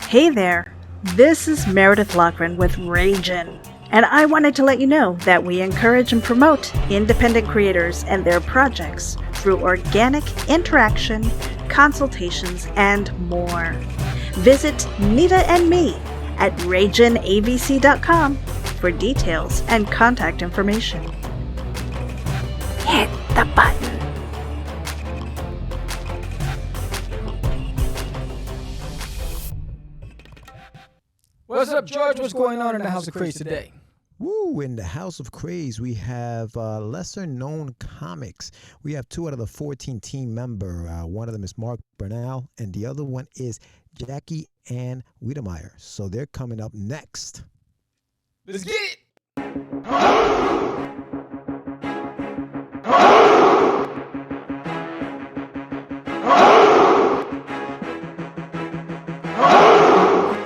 Hey there, this is Meredith Loughran with Ragin', and I wanted to let you know that we encourage and promote independent creators and their projects through organic interaction, consultations, and more. Visit Nita and me at RaginAVC.com for details and contact information. Hit the button. What's up, George? What's going on in the House of Craze today? Woo! In the House of Craze, we have lesser-known comics. We have 2 out of the 14 team member. One of them is Mark Bernal, and the other one is Jackie Ann Wiedemeyer. So they're coming up next. Let's get it!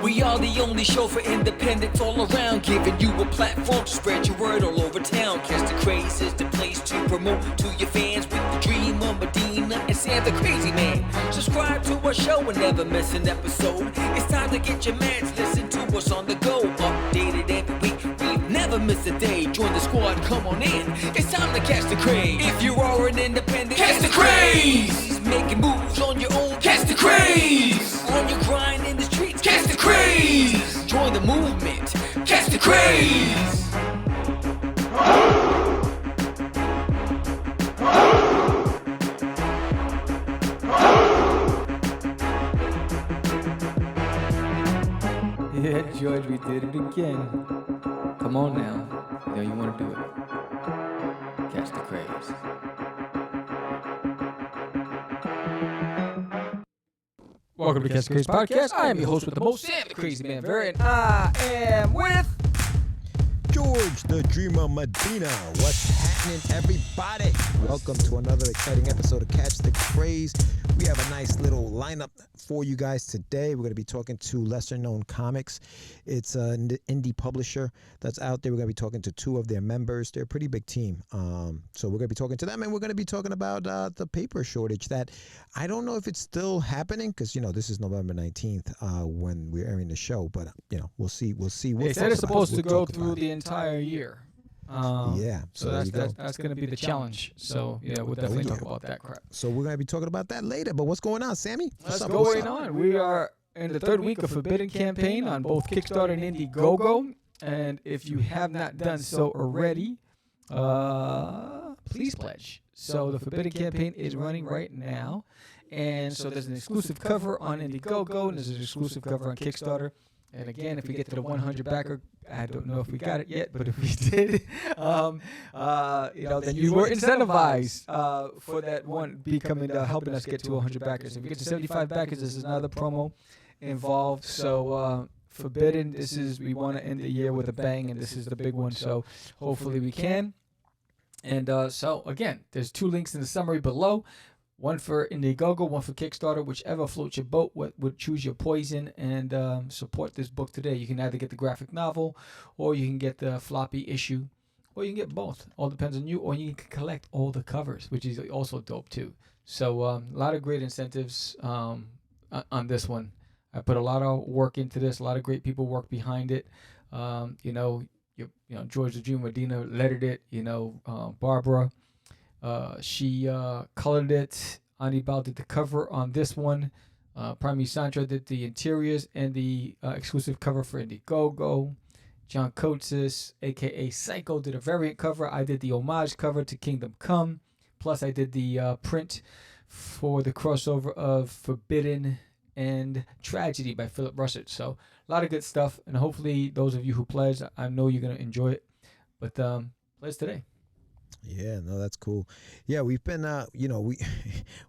We are the only show for independents all around, giving you a platform to spread your word all over town. Catch the Craze is the place to promote to your fans with the Dreamer, Medina, and Sam the Crazy Man. Subscribe to our show and never miss an episode. It's time to get your mans, listen to us on the go. Updated every week, we've never missed a day. Join the squad, come on in. It's time to catch the Craze. If you are an independent, catch the Craze. Making moves on your own, catch the Craze. On your grind in the streets, catch the Craze. Join the movement, catch the Craze. Yeah, George, we did it again. Come on now. You know you want to do it. Catch the Craze. Welcome to Catch the Craze Podcast. I am your host with the most, Sam the Crazy Man Very, and I am with George the Dreamer Medina. What's happening, everybody? Welcome to another exciting episode of Catch the Craze. We have a nice little lineup for you guys today. We're going to be talking to Lesser Known Comics. It's an indie publisher that's out there. We're going to be talking to 2 of their members. They're a pretty big team. So we're going to be talking to them, and we're going to be talking about the paper shortage that I don't know if it's still happening because, this is November 19th when we're airing the show. But, we'll see. they said it's supposed to go through the entire year. Yeah. So that's going to be the challenge. So, yeah, we'll definitely talk about that crap. So we're going to be talking about that later. But what's going on, Sammy? What's going on? We are in the 3rd week of Forbidden campaign on both Kickstarter and Indiegogo. And if you have not done so already, please pledge. So the Forbidden campaign is running right now. And so there's an exclusive cover on Indiegogo, and there's an exclusive cover on Kickstarter. And again, if we get to the 100 backer, I don't know if we got it yet, but if we did, then you were incentivized for that one becoming helping us get to 100 backers. If we get to 75 backers, this is another promo involved. So Forbidden, we want to end the year with a bang, and this is the big one. So hopefully we can. And so again, there's 2 links in the summary below. One for Indiegogo, one for Kickstarter, whichever floats your boat, would choose your poison and support this book today. You can either get the graphic novel, or you can get the floppy issue, or you can get both. All depends on you, or you can collect all the covers, which is also dope too. So a lot of great incentives on this one. I put a lot of work into this. A lot of great people work behind it. George the Dreamer Medina lettered it. Barbara. She colored it. Anibal did the cover on this one. Prime Sandra did the interiors and the exclusive cover for Indiegogo. John Coates, a.k.a. Psycho, did a variant cover. I did the homage cover to Kingdom Come. Plus, I did the print for the crossover of Forbidden and Tragedy by Philip Russert. So, a lot of good stuff. And hopefully, those of you who pledged, I know you're going to enjoy it. But pledge today. Yeah, no, that's cool. Yeah, we've been,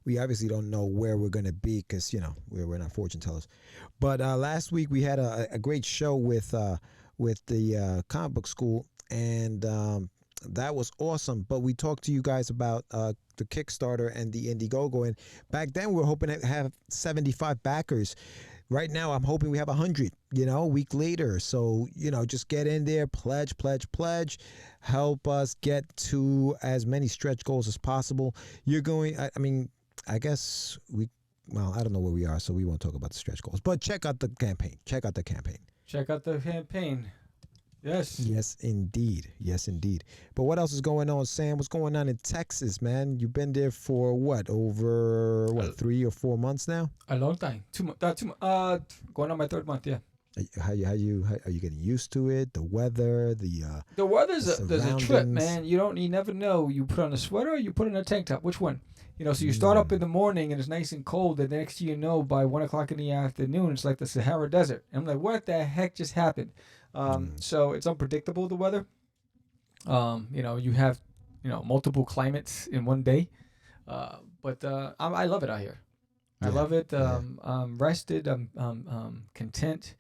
we obviously don't know where we're going to be because, we're not fortune tellers. But last week we had a great show with the comic book school, and that was awesome. But we talked to you guys about the Kickstarter and the Indiegogo, and back then we were hoping to have 75 backers. Right now, I'm hoping we have 100, a week later. So, just get in there, pledge. Help us get to as many stretch goals as possible. You're going, I guess we well, I don't know where we are, so we won't talk about the stretch goals. But check out the campaign. Check out the campaign. Check out the campaign. Yes. Yes, indeed. Yes, indeed. But what else is going on, Sam? What's going on in Texas, man? You've been there for what? Over 3 or 4 months now? A long time. 2 months. Going on my 3rd month. Yeah. How are you getting used to it? The weather, the weather's there's a trip, surroundings. man. You never know. You put on a sweater, or you put on a tank top. Which one? So you start up in the morning and it's nice and cold. And the next thing you know, by 1 o'clock in the afternoon, it's like the Sahara Desert. And I'm like, what the heck just happened? So it's unpredictable, the weather. You have multiple climates in one day. But I love it out here. I love it. I'm rested. I'm content.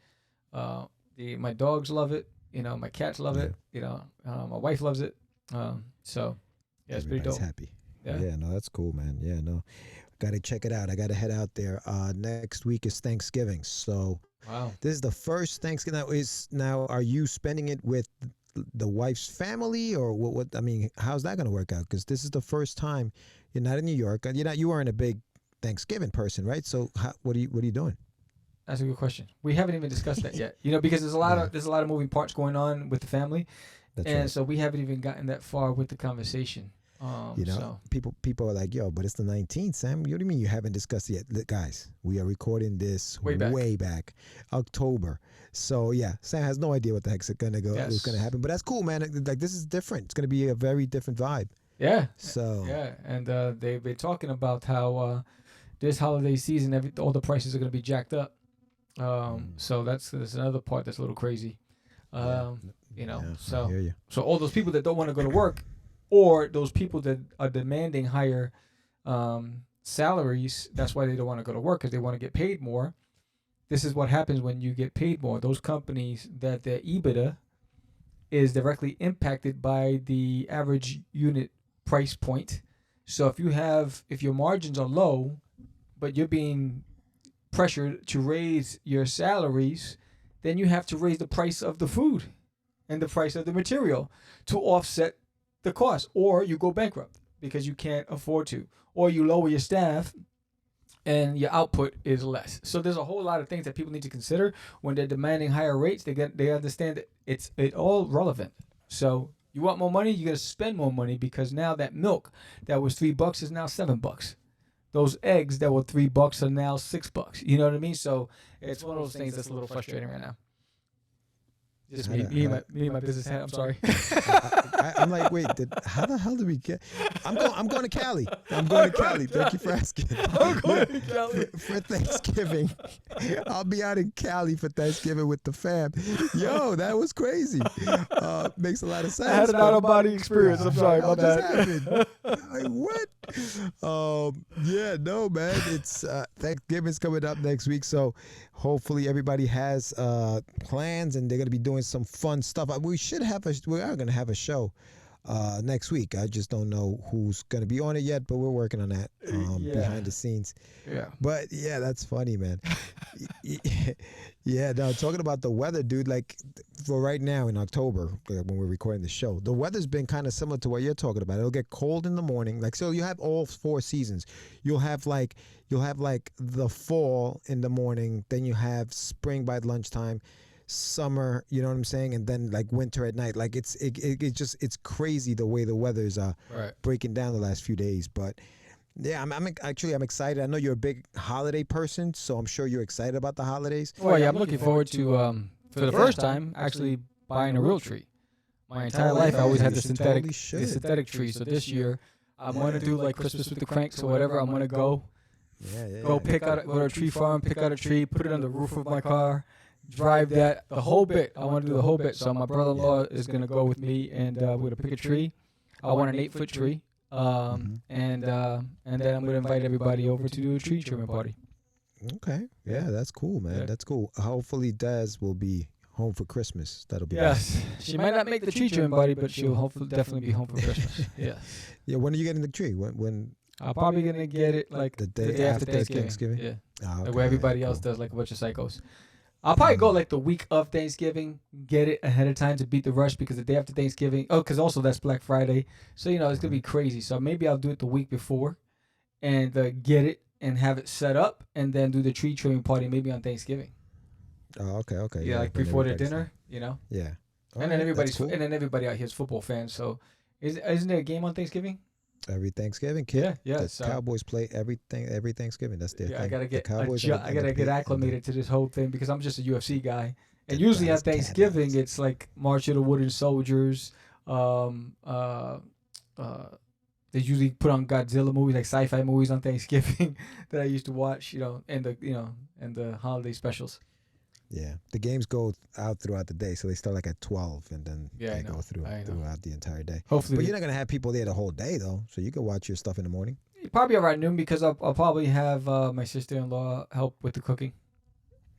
My dogs love it. My cats love it. My wife loves it. So yeah, it's pretty dope. Happy. Yeah. No, that's cool, man. Yeah, no, gotta check it out. I gotta head out there. Next week is Thanksgiving, so Wow. this is the first Thanksgiving. Now, are you spending it with the wife's family, or what? I mean, how's that gonna work out? Because this is the first time you're not in New York. You weren't a big Thanksgiving person, right? So what are you doing? That's a good question. We haven't even discussed that yet. Because there's a lot of moving parts going on with the family, That's so we haven't even gotten that far with the conversation. People are like, yo, but it's the 19th, Sam. What do you mean you haven't discussed it yet? Look, guys, we are recording this way back, October. So yeah, Sam has no idea what the heck's gonna go. Yes. What's gonna happen? But that's cool, man. Like, this is different. It's gonna be a very different vibe. Yeah. So yeah, and they've been talking about how this holiday season, all the prices are gonna be jacked up. So that's another part that's a little crazy. I hear you. So all those people that don't want to go to work, or those people that are demanding higher salaries, that's why they don't want to go to work, because they want to get paid more. This is what happens when you get paid more. Those companies that their EBITDA is directly impacted by the average unit price point. So if your margins are low, but you're being pressured to raise your salaries, then you have to raise the price of the food and the price of the material to offset the cost, or you go bankrupt because you can't afford to, or you lower your staff and your output is less. So there's a whole lot of things that people need to consider when they're demanding higher rates. They understand that it's all relevant. So you want more money, you got to spend more money, because now that milk that was $3 is now $7. Those eggs that were $3 are now $6. You know what I mean? So it's one of those things that's a little frustrating right now. Just me and my business hat. I'm sorry. I'm like, wait, how the hell did we get? I'm going to Cali. Thank you for asking. I'm going to Cali for Thanksgiving. I'll be out in Cali for Thanksgiving with the fam. Yo, that was crazy. Makes a lot of sense. I had an out of body experience. I'm sorry about that. Like, what? Yeah, no, man. It's Thanksgiving's coming up next week, so hopefully everybody has plans, and they're gonna be doing some fun stuff. We are gonna have a show next week. I just don't know who's gonna be on it yet, but we're working on that behind the scenes. Yeah. But yeah, that's funny, man. Yeah, no, talking about the weather, dude, like for right now in October, when we're recording the show, the weather's been kind of similar to what you're talking about. It'll get cold in the morning. Like, so you have all 4 seasons. You'll have like the fall in the morning, then you have spring by lunchtime, summer, you know what I'm saying, and then like winter at night. Like it's crazy the way the weather's breaking down the last few days. But yeah, I'm excited. I know you're a big holiday person, so I'm sure you're excited about the holidays. Well, yeah, I'm looking forward to for the first time actually buying a real tree. My entire life I always had the synthetic tree. So this year I'm gonna do like Christmas with the Cranks or whatever. I'm gonna go go to a tree farm, pick out a tree, put it on the roof of my car, drive that the whole bit. I want to do the whole bit. So my brother-in-law is gonna go with me, and we're gonna pick a tree. I want an 8-foot tree. And then I'm gonna invite everybody over to do a tree trimming party. Okay, yeah, that's cool, man. Yeah. That's cool. Hopefully, Des will be home for Christmas. That'll be yes. She might not make the tree trimming party, but she'll hopefully definitely be home for Christmas. Yeah. Yeah. When are you getting the tree? When? I'm probably gonna get it like the day after Thanksgiving. Yeah. Okay. Like where everybody else does, like a bunch of psychos. I'll probably go like the week of Thanksgiving, get it ahead of time to beat the rush, because the day after Thanksgiving, because also that's Black Friday. So, it's going to be crazy. So maybe I'll do it the week before and get it and have it set up, and then do the tree trimming party maybe on Thanksgiving. Oh, okay. Yeah, like when before the everybody's dinner, you know. there. Yeah. And then everybody out here is football fans. So, isn't there a game on Thanksgiving? Every Thanksgiving, kid. Yeah. The So, Cowboys play every Thanksgiving. That's their yeah, thing. I gotta get I get acclimated to this whole thing because I'm just a UFC guy. And usually on Thanksgiving, it's like March of the Wooden Soldiers. They usually put on Godzilla movies, like sci-fi movies on Thanksgiving that I used to watch, and the holiday specials. Yeah, the games go out throughout the day, so they start like at 12, and then Yeah, they go throughout the entire day. Hopefully, but you're not gonna have people there the whole day though, so you can watch your stuff in the morning. Probably around noon because I'll probably have my sister-in-law help with the cooking.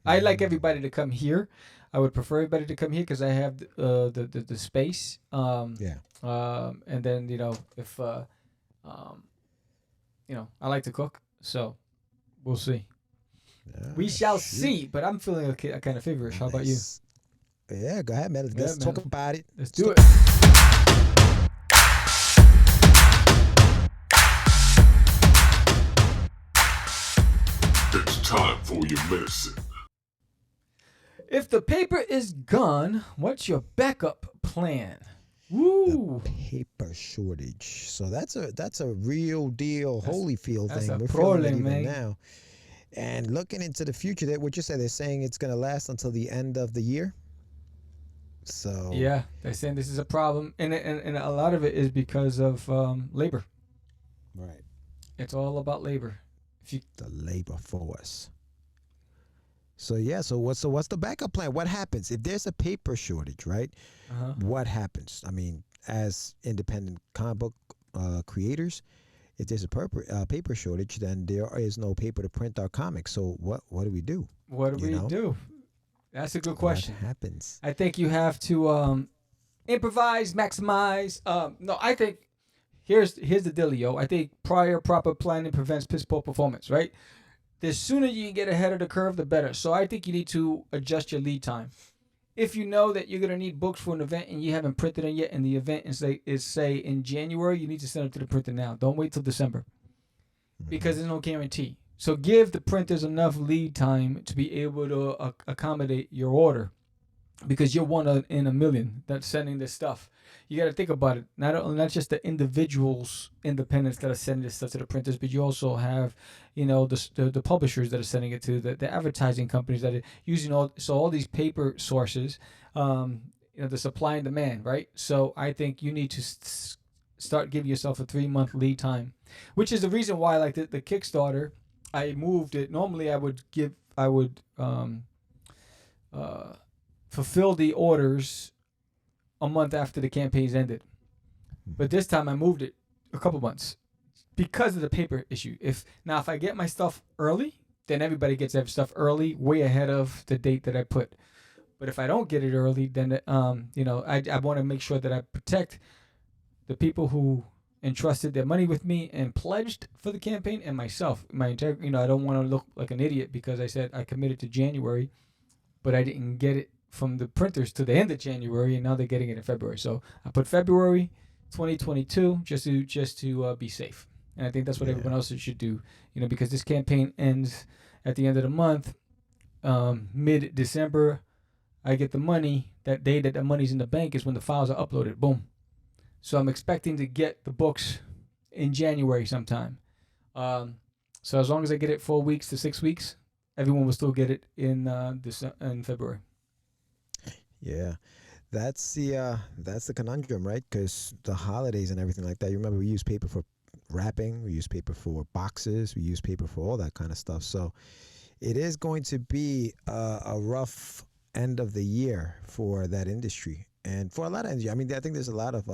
I like everybody to come here. I would prefer everybody to come here because I have the space. And then if I like to cook, so we'll see. We shall see, but I'm feeling a kind of feverish. How about you? Yeah, go ahead, man. Let's talk about it. Let's do it. It's time for your medicine. If the paper is gone, what's your backup plan? Woo! The paper shortage. So that's a real deal Holyfield thing. That's a We're problem, feeling it man. even now. And looking into the future, what you said, they're saying it's going to last until the end of the year. So yeah, they're saying this is a problem, and a lot of it is because of labor. Right. It's all about labor. The labor force. So yeah, so what's the backup plan? What happens if there's a paper shortage, right? What happens? I mean, as independent comic book creators, if there's a paper shortage, then there is no paper to print our comics. So what do we do? What do we do? That's a good question. What happens? I think you have to improvise, maximize. No, I think here's the dealio. I think proper planning prevents piss poor performance, right? The sooner you get ahead of the curve, the better. So I think you need to adjust your lead time. If you know that you're going to need books for an event and you haven't printed them yet, and the event is say in January, you need to send them to the printer now. Don't wait till December because there's no guarantee. So give the printers enough lead time to be able to accommodate your order, because you're one in a million that's sending this stuff. You got to think about it. Not just the individuals, independents that are sending this stuff to the printers, but you also have, the publishers that are sending it to, the advertising companies that are using all these paper sources, the supply and demand, right? So I think you need to start giving yourself a 3-month lead time, which is the reason why, like the Kickstarter, I moved it. Normally I would fulfill the orders a month after the campaign's ended. But this time I moved it a couple months because of the paper issue. If I get my stuff early, then everybody gets their stuff early, way ahead of the date that I put. But if I don't get it early, then I want to make sure that I protect the people who entrusted their money with me and pledged for the campaign, and myself, my integrity. I don't want to look like an idiot because I said I committed to January, but I didn't get it from the printers to the end of January, and now they're getting it in February. So I put February 2022 just to be safe, and I think that's what everyone else should do. Because this campaign ends at the end of the month, mid-December. I get the money. That day that the money's in the bank is when the files are uploaded. Boom. So I'm expecting to get the books in January sometime. So as long as I get it 4 weeks to 6 weeks, everyone will still get it in February. Yeah, that's the conundrum, right? Because the holidays and everything like that. You remember we use paper for wrapping, we use paper for boxes, we use paper for all that kind of stuff. So it is going to be a rough end of the year for that industry. And for a lot of industry, I mean, I think there's a lot of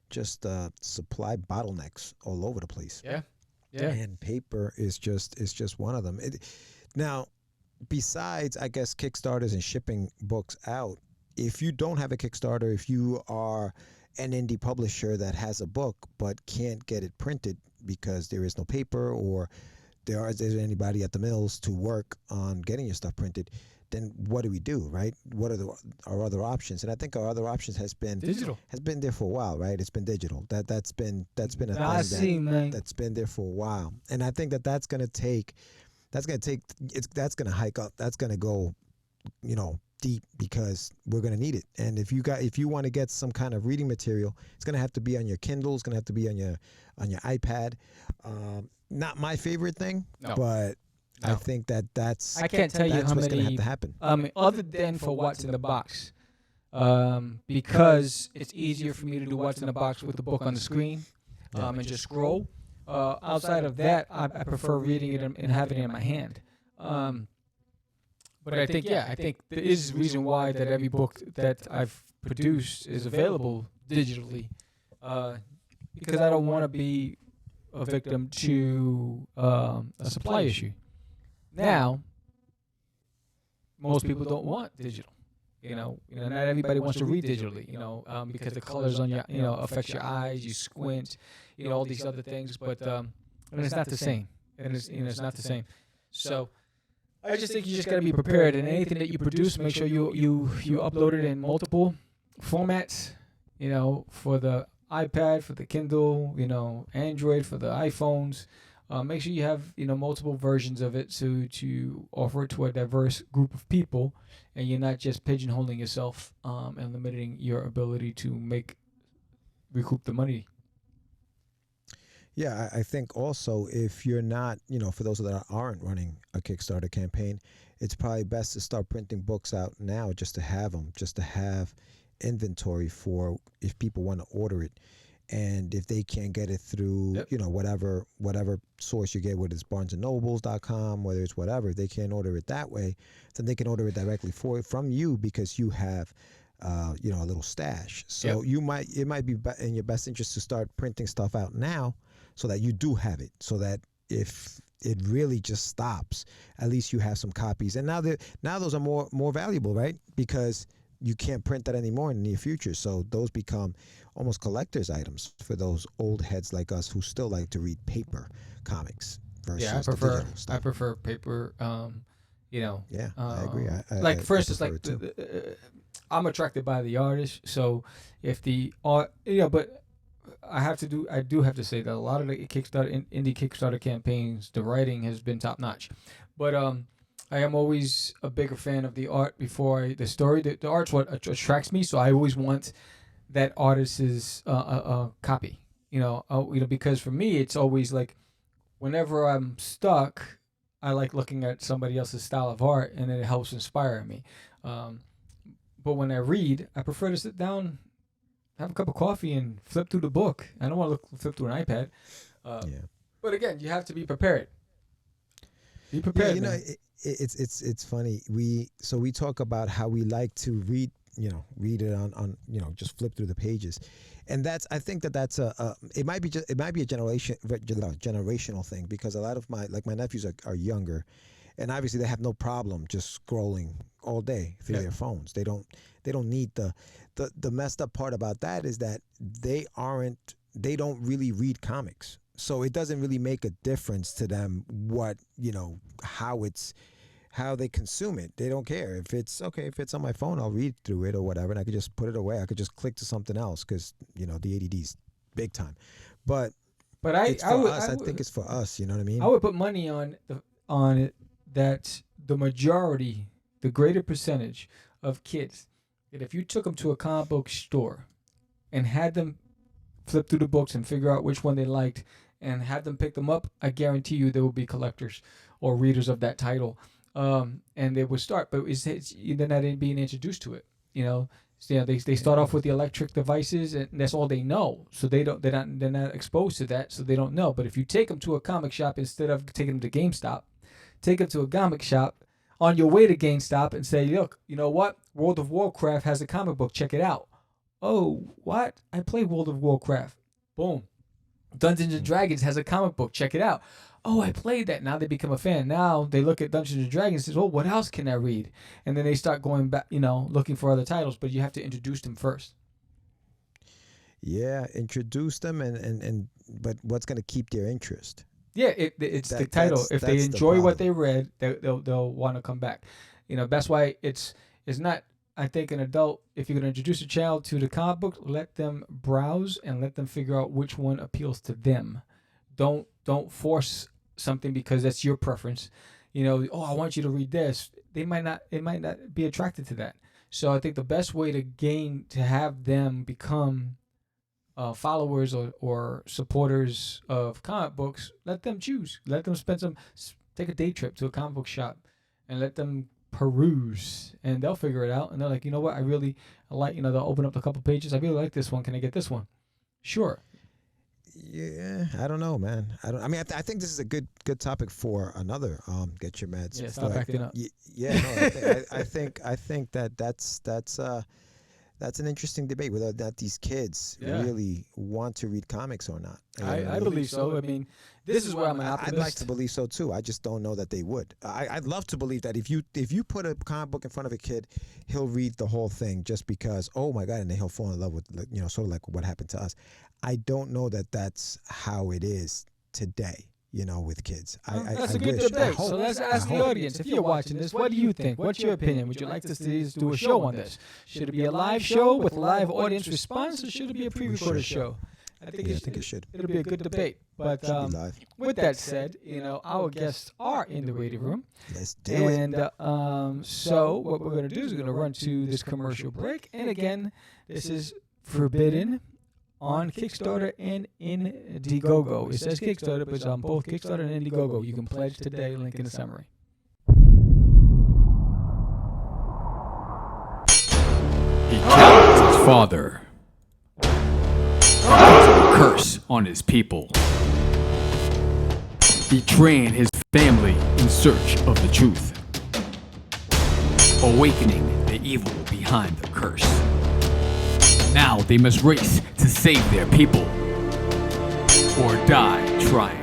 just supply bottlenecks all over the place. Yeah. And paper is just one of them. Now, besides, I guess, Kickstarters and shipping books out, if you don't have a Kickstarter, if you are an indie publisher that has a book but can't get it printed because there is no paper or there isn't anybody at the mills to work on getting your stuff printed, then what do we do, right? What are our other options? And I think our other options has been there for a while, right? It's been digital. That's been a thing that's been there for a while. And I think that's gonna hike up. That's gonna go, deep, because we're gonna need it. And if you want to get some kind of reading material, it's gonna have to be on your Kindle. It's gonna have to be on your iPad. Not my favorite thing, but I think that's. I can't tell you how what's many. Gonna have to happen. Other than for what's in the box, because it's easier for me to do what's in the box with the book on the screen, and just scroll. Outside of that, I prefer reading it and having it in my hand. But I think there is a reason why that every book that I've produced is available digitally, because I don't want to be a victim to a supply issue. Now, most people don't want digital. Not everybody wants to read digitally. Because the colors on your, affects your eyes. You squint. All these other things. But and it's not the same. And it's not the same. So I just think you just got to be prepared. And anything that you produce, make sure you upload it in multiple formats. For the iPad, for the Kindle, Android, for the iPhones. Make sure you have multiple versions of it to offer it to a diverse group of people, and you're not just pigeonholing yourself and limiting your ability to recoup the money. Yeah, I think also if you're not, for those that aren't running a Kickstarter campaign, it's probably best to start printing books out now, just to have them, just to have inventory for if people want to order it. And if they can't get it through, whatever source you get, whether it's BarnesandNobles.com, whether it's whatever, if they can't order it that way, then they can order it directly from you, because you have, a little stash. So it might be in your best interest to start printing stuff out now, so that you do have it, so that if it really just stops, at least you have some copies. And now those are more valuable, right? Because you can't print that anymore in the near future. So those become almost collector's items for those old heads like us who still like to read paper comics versus the digital stuff. I prefer paper. I agree. For instance, I'm attracted by the artist. So if the art, but I do have to say that a lot of the indie Kickstarter campaigns, the writing has been top notch. But I am always a bigger fan of the art before the story. The art's what attracts me, so I always want that artist's copy. Because for me, it's always like whenever I'm stuck, I like looking at somebody else's style of art, and it helps inspire me. But when I read, I prefer to sit down, have a cup of coffee, and flip through the book. I don't want to flip through an iPad. But again, you have to be prepared. Be prepared. Yeah, it's funny. We talk about how we like to read it on just flip through the pages, and I think that's it might be a generational thing, because a lot of my nephews are younger, and obviously they have no problem just scrolling all day through their phones. They don't need the messed up part about that is that they don't really read comics. So it doesn't really make a difference to them how they consume it. They don't care. If it's on my phone, I'll read through it or whatever, and I could just put it away. I could just click to something else, because the ADD's big time. But I think it's for us. You know what I mean? I would put money on it that the majority, the greater percentage of kids, that if you took them to a comic book store and had them flip through the books and figure out which one they liked and have them pick them up, I guarantee you there will be collectors or readers of that title, and they would start. But they're not being introduced to it. So, they start off with the electric devices, and that's all they know. So they're not exposed to that, so they don't know. But if you take them to a comic shop instead of taking them to GameStop, take them to a comic shop on your way to GameStop and say, look, you know what? World of Warcraft has a comic book. Check it out. Oh, what? I play World of Warcraft. Boom. Dungeons and Dragons has a comic book. Check it out. Oh, I played that. Now they become a fan. Now they look at Dungeons and Dragons and says, oh, what else can I read? And then they start going back, looking for other titles, but you have to introduce them first. Yeah, introduce them, but what's going to keep their interest? Yeah, it's the title. If they enjoy what they read, they'll want to come back. That's why it's not. I think an adult, if you're going to introduce a child to the comic book, let them browse and let them figure out which one appeals to them. Don't force something because that's your preference. Oh, I want you to read this. It might not be attracted to that. So I think the best way to have them become followers or supporters of comic books, let them choose. Let them take a day trip to a comic book shop and let them peruse, and they'll figure it out. And they're like, you know what, I like, they'll open up a couple pages. I really like this one. Can I get this one? Sure. Yeah, I don't know, man. I think this is a good topic for another Get Your Meds. Yeah, stop acting up. I think that's an interesting debate whether or not these kids really want to read comics or not. I believe so. I mean, this is where I'm an optimist. I'd like to believe so too. I just don't know that they would. I'd love to believe that if you put a comic book in front of a kid, he'll read the whole thing just because, oh my God, and then he'll fall in love with, sort of like what happened to us. I don't know that that's how it is today. With kids. That's a good debate. So let's ask the audience, if you're watching this, what do you think? What's your opinion? Would you like us to do a show on this? Should it be a live show with live audience response, or should it be a pre-recorded show? I think it should. It'll be a good debate. But with that said, our guests are in the waiting room. Let's do it. And so what we're going to do is we're going to run to this commercial break. And again, this is Forbidden on Kickstarter and Indiegogo. It says Kickstarter, but it's on both Kickstarter and Indiegogo. You can pledge today, link in the summary. He killed his father. A curse on his people. Betraying his family in search of the truth. Awakening the evil behind the curse. Now they must race to save their people, or die trying.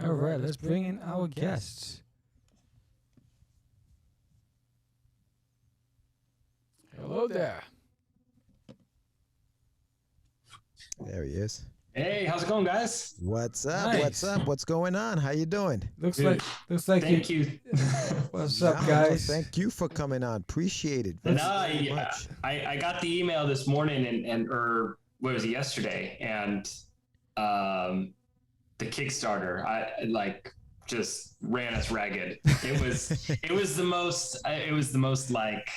All right, let's bring in our guests. Hello there. There he is. Hey, how's it going, guys? What's up? Nice. What's up? What's going on? How you doing? Looks Good. like Thank you. What's up, guys? Thank you for coming on. Appreciate it. And very much. I got the email this morning or what was it, yesterday, and the Kickstarter I just ran us ragged. It was the most like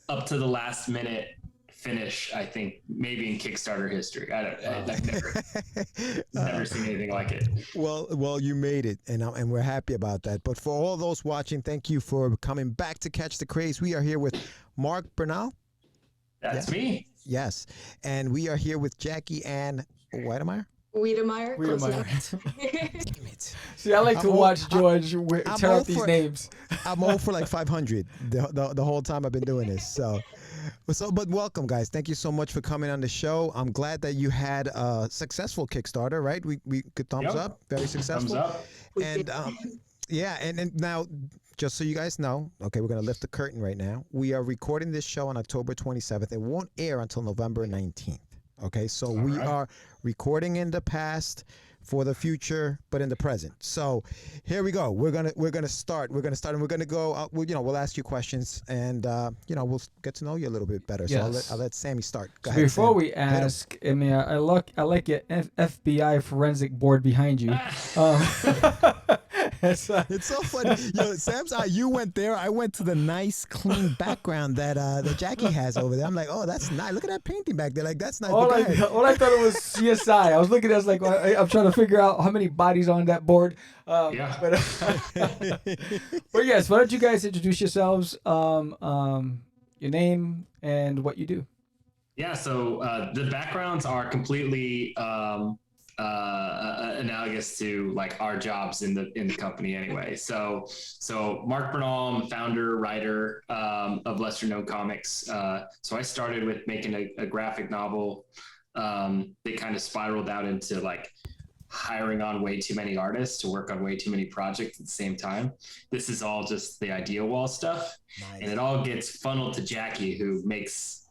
up to the last minute finish, I think, maybe in Kickstarter history. I've never seen anything like it. Well, you made it, and we're happy about that. But for all those watching, thank you for coming back to Catch the Craze. We are here with Mark Bernal. That's me. Yes, and we are here with Jackie Ann Wiedemeyer. Wiedemeyer. Damn it. See, I like to watch George tear up these names. I'm all for like 500 the whole time I've been doing this. But welcome, guys. Thank you so much for coming on the show. I'm glad that you had a successful Kickstarter, right? We good thumbs up. Very successful. Thumbs up. And and now, just so you guys know, okay, we're going to lift the curtain right now. We are recording this show on October 27th. It won't air until November 19th. Okay, so we are recording in the past for the future, but in the present. So here we go. We're gonna start. We're gonna go. We'll ask you questions, and we'll get to know you a little bit better. Yes. So I'll let Sammy start. Go So ahead, before Sam. we ask, I mean, I like your FBI forensic board behind you. It's so funny. Sam's you went there. I went to the nice, clean background that Jackie has over there. I'm like, oh, that's nice. Look at that painting back there. Like, that's nice. All I thought it was CSI. I was looking at it like I'm trying to figure out how many bodies on that board. But yes, why don't you guys introduce yourselves, your name and what you do? Yeah, so the backgrounds are completely analogous to like our jobs in the company anyway. So Mark Bernal, I'm founder, writer of Lesser Known Comics. So I started with making a graphic novel that kind of spiraled out into like hiring on way too many artists to work on way too many projects at the same time. This is all just the idea wall stuff. Nice. And it all gets funneled to Jackie, who makes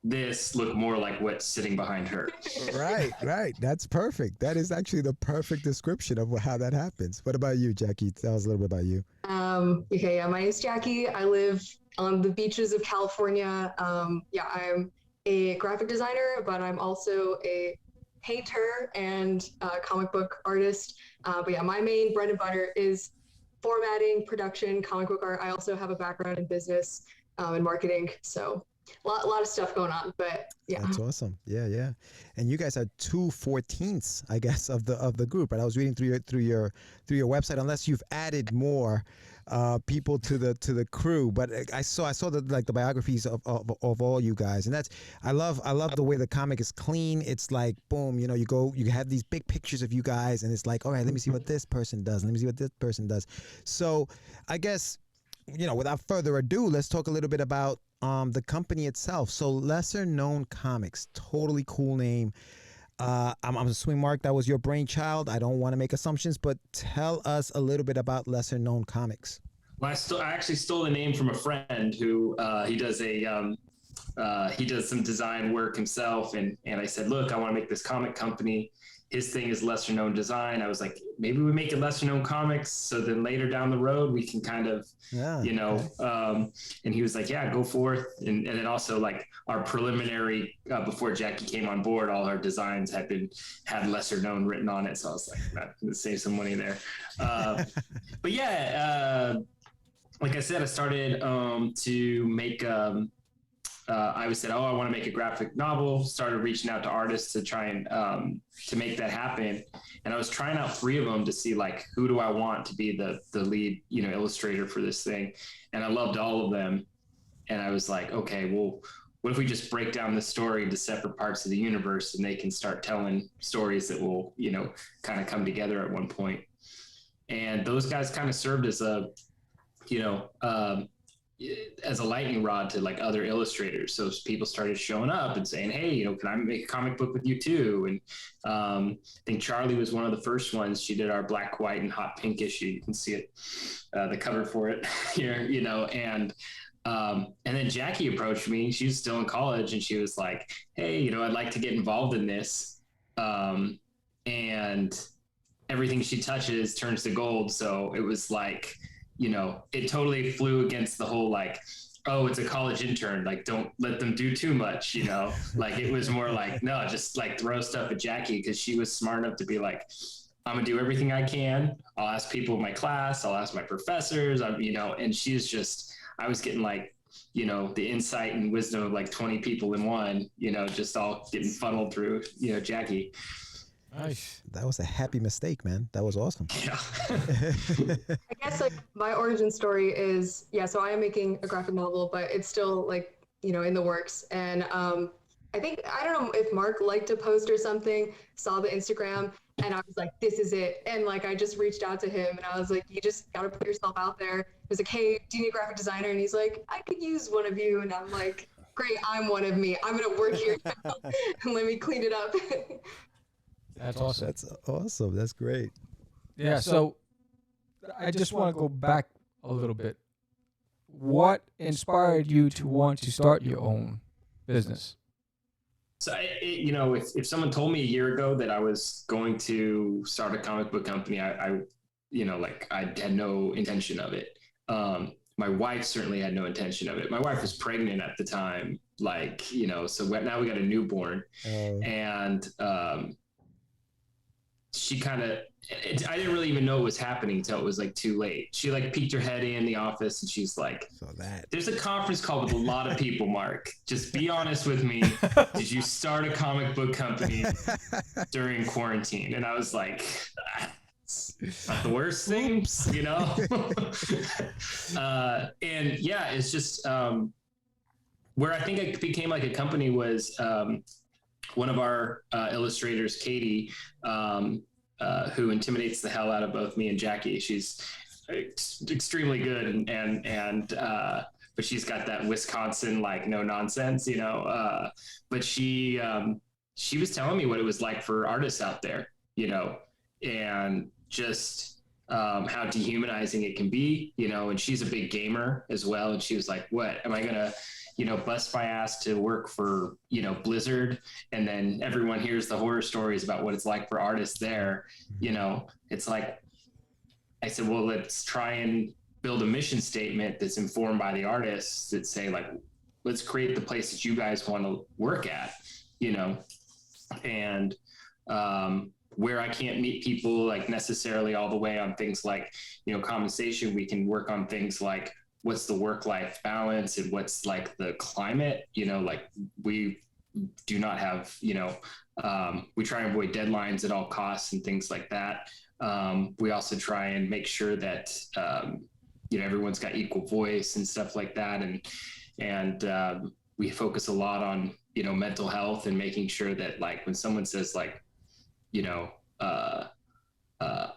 this look more like what's sitting behind her. Right. That's perfect. That is actually the perfect description of how that happens. What about you, Jackie? Tell us a little bit about you. Okay, yeah, my name is Jackie. I live on the beaches of California. I'm a graphic designer, but I'm also a painter and comic book artist. But yeah, my main bread and butter is formatting, production, comic book art. I also have a background in business and marketing. So a lot of stuff going on, but yeah. That's awesome. Yeah. And you guys are 2/14, I guess, of the group. And I was reading through your website, unless you've added more people to the crew, but I saw the biographies of all you guys, and I love the way the comic is clean. It's like boom, you have these big pictures of you guys, and it's like, all right, let me see what this person does, let me see what this person does. So I guess, without further ado, let's talk a little bit about the company itself. So Lesser Known Comics, totally cool name. I'm assuming, Mark, that was your brainchild. I don't want to make assumptions, but tell us a little bit about Lesser Known Comics. Well, I actually stole the name from a friend who he does some design work himself, and I said, look, I want to make this comic company. His thing is Lesser Known Design. I was like, maybe we make it Lesser Known Comics, so then later down the road we can kind of, and he was like, yeah, go for it. And then also, like, our preliminary, before Jackie came on board, all our designs had Lesser Known written on it. So I was like, I'm gonna save some money there. But yeah, like I said, I started to make, I said, I want to make a graphic novel, started reaching out to artists to try and to make that happen. And I was trying out 3 of them to see, like, who do I want to be the lead, illustrator for this thing. And I loved all of them. And I was like, okay, well, what if we just break down the story into separate parts of the universe, and they can start telling stories that will, kind of come together at one point. And those guys kind of served as as a lightning rod to, like, other illustrators. So people started showing up and saying, hey, can I make a comic book with you too? And I think Charlie was one of the first ones. She did our black, white, and hot pink issue. You can see it, the cover for it here, and then Jackie approached me. She was still in college, and she was like, hey, I'd like to get involved in this. And everything she touches turns to gold. So it was like, it totally flew against the whole, like, oh, it's a college intern, like, don't let them do too much, like, it was more like, no, just, like, throw stuff at Jackie, because she was smart enough to be like, I'm gonna do everything I can. I'll ask people in my class, I'll ask my professors, and she's just, I was getting, like, the insight and wisdom of, like, 20 people in one, just all getting funneled through, Jackie. Nice. That was a happy mistake, man. That was awesome. Yeah. I guess, like, my origin story is, so I am making a graphic novel, but it's still, like, in the works. And I don't know if Mark liked a post or something, saw the Instagram, and I was like, this is it. And, like, I just reached out to him, and I was like, you just got to put yourself out there. I was like, hey, do you need a graphic designer? And he's like, I could use one of you. And I'm like, great, I'm one of me. I'm going to work here now and let me clean it up. That's awesome. That's awesome. That's great. Yeah, so I just want to go back a little bit. What inspired you to want to start your own business? So, if someone told me a year ago that I was going to start a comic book company, I had no intention of it. My wife certainly had no intention of it. My wife was pregnant at the time, so now we got a newborn. And she kind of, I didn't really even know it was happening until it was, like, too late. She, like, peeked her head in the office, and she's like, there's a conference call with a lot of people, Mark. Just be honest with me. Did you start a comic book company during quarantine? And I was like, that's not the worst thing, and yeah, it's just where I think it became like a company was one of our illustrators, Katie, who intimidates the hell out of both me and Jackie. She's extremely good, and but she's got that Wisconsin, like, no nonsense, but she was telling me what it was like for artists out there, and just how dehumanizing it can be, you know. And she's a big gamer as well, and she was like, what am I gonna, you know, bust my ass to work for, you know, Blizzard, and then everyone hears the horror stories about what it's like for artists there. You know, it's like, I said, well, let's try and build a mission statement that's informed by the artists that say, like, let's create the place that you guys want to work at, you know. And where I can't meet people like necessarily all the way on things like, you know, compensation, we can work on things like what's the work-life balance and what's like the climate, you know. Like, we do not have, you know, we try and avoid deadlines at all costs and things like that. We also try and make sure that, you know, everyone's got equal voice and stuff like that. And we focus a lot on, you know, mental health and making sure that, like, when someone says, like, you know,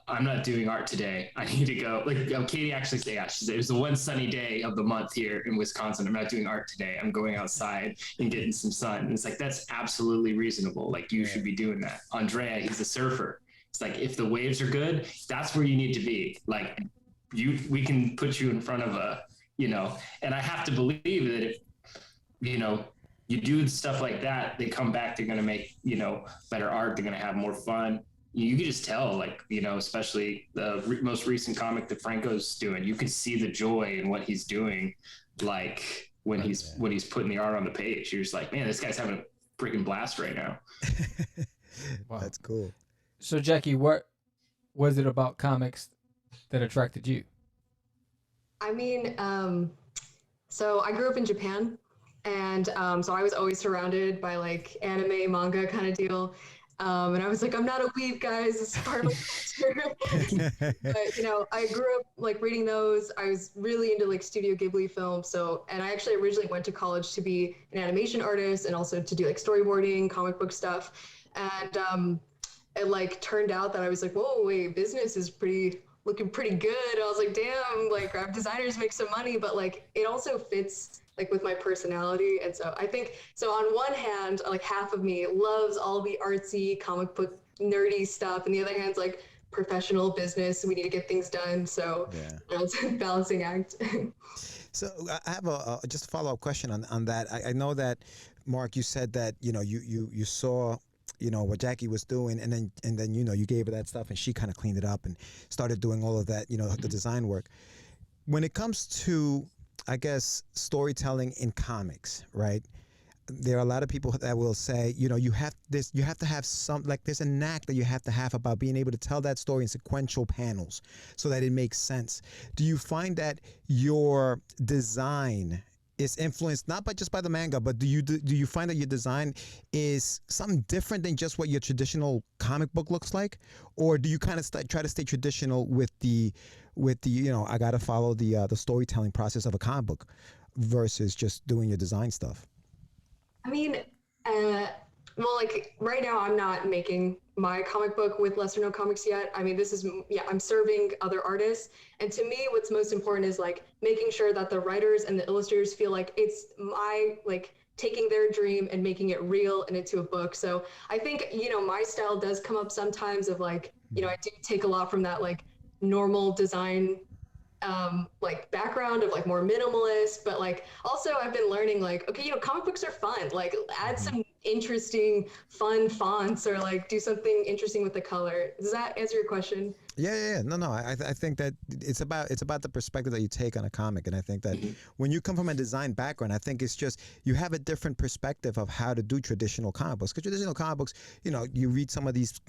I'm not doing art today, I need to go. Like, Katie actually said, yeah, she said, it was the one sunny day of the month here in Wisconsin. I'm not doing art today. I'm going outside and getting some sun. And it's like, that's absolutely reasonable. Like, you should be doing that. Andrea, he's a surfer. It's like, if the waves are good, that's where you need to be. Like, we can put you in front of a, you know. And I have to believe that if, you know, you do stuff like that, they come back, they're going to make, you know, better art. They're going to have more fun. You can just tell, like, you know, especially the most recent comic that Franco's doing, you can see the joy in what he's doing. Like, when he's putting the art on the page, you're just like, man, this guy's having a freaking blast right now. Wow. That's cool. So, Jackie, what was it about comics that attracted you? I mean, so I grew up in Japan, and so I was always surrounded by like anime, manga kind of deal. And I was like, I'm not a weeb, guys. This is part of my culture. But, you know, I grew up like reading those. I was really into like Studio Ghibli films. So, and I actually originally went to college to be an animation artist and also to do like storyboarding, comic book stuff. And it like turned out that I was like, whoa, wait, business is looking pretty good. I was like, damn, like graphic designers make some money, but like it also fits like with my personality. And so I think, so on one hand, like half of me loves all the artsy comic book nerdy stuff, and the other hand's like professional business, we need to get things done. So yeah, it's a balancing act. So I have just a follow-up question on that. I know that, Mark, you said that, you know, you saw, you know, what Jackie was doing, and then you know, you gave her that stuff and she kind of cleaned it up and started doing all of that, you know, the design work. When it comes to, I guess, storytelling in comics, right? There are a lot of people that will say, you know, you have to have some, like, there's a knack that you have to have about being able to tell that story in sequential panels so that it makes sense. Do you find that your design is influenced not just by the manga, but do you find that your design is something different than just what your traditional comic book looks like, or do you kind of try to stay traditional with the you know, I gotta follow the storytelling process of a comic book versus just doing your design stuff? I mean, well, like right now I'm not making my comic book with Lesser Known Comics yet. I mean, I'm serving other artists. And to me, what's most important is like making sure that the writers and the illustrators feel like it's my, like, taking their dream and making it real and into a book. So I think, you know, my style does come up sometimes of like, you know, I do take a lot from that like normal design like background of like more minimalist, but like also I've been learning like, okay, you know, comic books are fun, like add some interesting fun fonts or like do something interesting with the color. Does that answer your question? Yeah. No. I think that it's about the perspective that you take on a comic, and I think that when you come from a design background, I think it's just you have a different perspective of how to do traditional comic books. Because traditional comic books, you know, you read some of these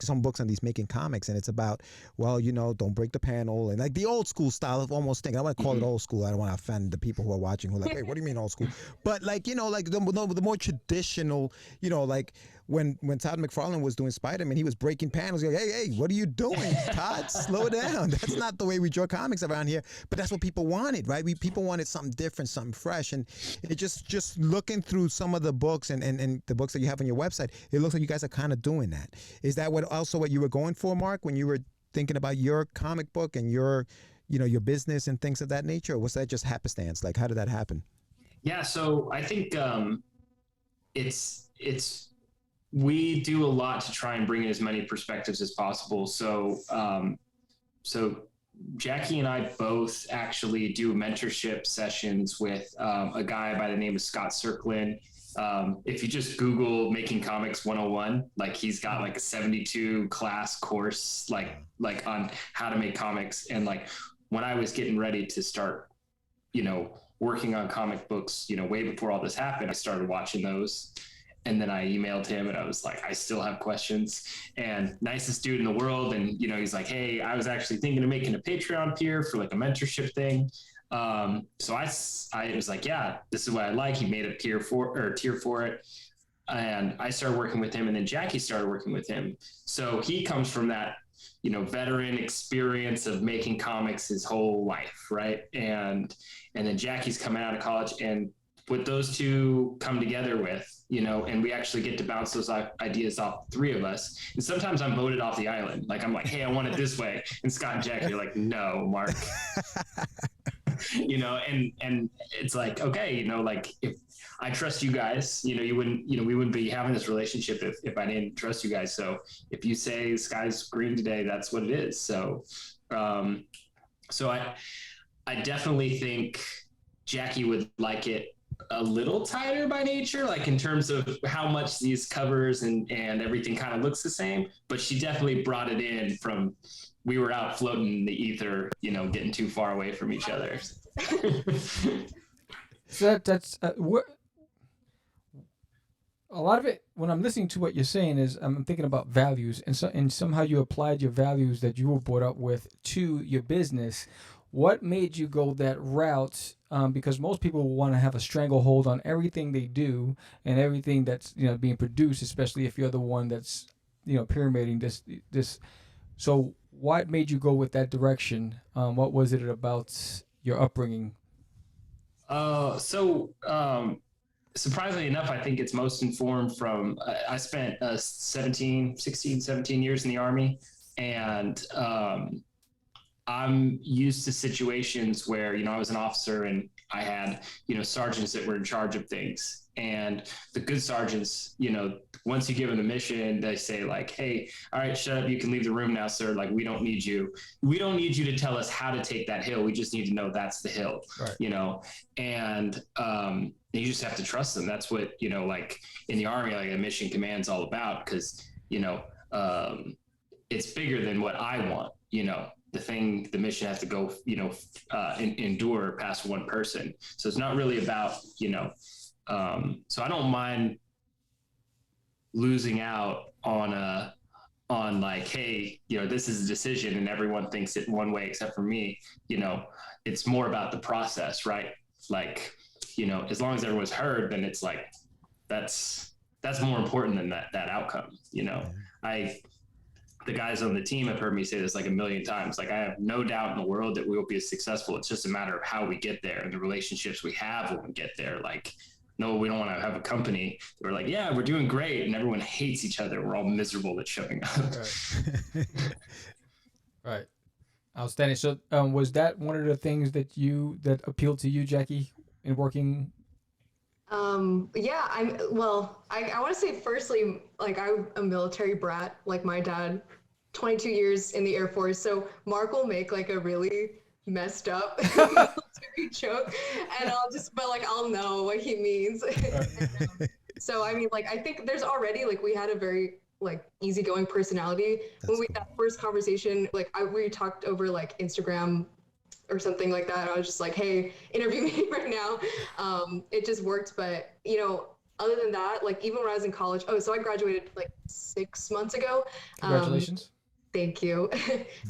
some books on these making comics, and it's about, well, you know, don't break the panel, and like the old school style of almost thing. I want to call it old school. I don't want to offend the people who are watching who are like, hey, what do you mean old school? But like, you know, like the more traditional, you know, like when Todd McFarlane was doing Spider-Man, he was breaking panels. You're like, hey, what are you doing, Todd? Slow down. That's not the way we draw comics around here. But that's what people wanted, right? People wanted something different, something fresh. And it just looking through some of the books and the books that you have on your website, it looks like you guys are kind of doing that. Is that what you were going for, Mark, when you were thinking about your comic book and your, you know, your business and things of that nature? Or was that just happenstance? Like, how did that happen? Yeah, so I think it's we do a lot to try and bring in as many perspectives as possible. So Jackie and I both actually do mentorship sessions with a guy by the name of Scott Circlin. If you just Google Making Comics 101, like he's got like a 72 class course, like on how to make comics. And like when I was getting ready to start, working on comic books, way before all this happened, I started watching those. And then I emailed him and I was like, I still have questions. And nicest dude in the world. And, he's like, hey, I was actually thinking of making a Patreon peer for like a mentorship thing. So I was like, yeah, this is what I like. He made a tier for it. And I started working with him, and then Jackie started working with him. So he comes from that, veteran experience of making comics his whole life. Right. And then Jackie's coming out of college, and what those two come together with, and we actually get to bounce those ideas off the three of us. And sometimes I'm voted off the island. Like I'm like, hey, I want it this way. And Scott and Jackie are like, no, Mark. And it's like, okay, like if I trust you guys, we wouldn't be having this relationship if I didn't trust you guys. So if you say sky's green today, that's what it is. So, I definitely think Jackie would like it a little tighter by nature, like in terms of how much these covers and everything kind of looks the same, but she definitely brought it in from, we were out floating in the ether, getting too far away from each other. So that's what a lot of it, when I'm listening to what you're saying, is I'm thinking about values, and somehow you applied your values that you were brought up with to your business. What made you go that route? Because most people want to have a stranglehold on everything they do and everything that's being produced, especially if you're the one that's pyramiding this. So what made you go with that direction? What was it about your upbringing? Surprisingly enough, I think it's most informed from I spent 16, 17 years in the Army, and I'm used to situations where, I was an officer and I had, sergeants that were in charge of things. And the good sergeants, once you give them the mission, they say like, hey, all right, shut up. You can leave the room now, sir. Like, we don't need you. We don't need you to tell us how to take that hill. We just need to know that's the hill, right. And you just have to trust them. That's what, like in the Army, like a mission command's all about, because, it's bigger than what I want, the mission has to go, endure past one person. So it's not really about, so I don't mind losing out on like, hey, this is a decision and everyone thinks it one way except for me. It's more about the process, right? Like, as long as everyone's heard, then it's like, that's more important than that outcome. The guys on the team have heard me say this like a million times. Like, I have no doubt in the world that we will be successful. It's just a matter of how we get there and the relationships we have when we get there. Like, no, we don't want to have a company. We're like, yeah, we're doing great, and everyone hates each other. We're all miserable at showing up. Right. Right. Outstanding. So, was that one of the things that appealed to you, Jackie, in working? Yeah, I want to say firstly, like, I'm a military brat, like my dad, 22 years in the Air Force. So Mark will make like a really messed up military joke, and I'll know what he means. So, I mean, like, I think there's already, like, we had a very like easygoing personality. When we had that first conversation, like we talked over like Instagram or something like that. I was just like, hey, interview me right now. It just worked. But, other than that, like, even when I was in college, so I graduated like 6 months ago. Congratulations. Thank you.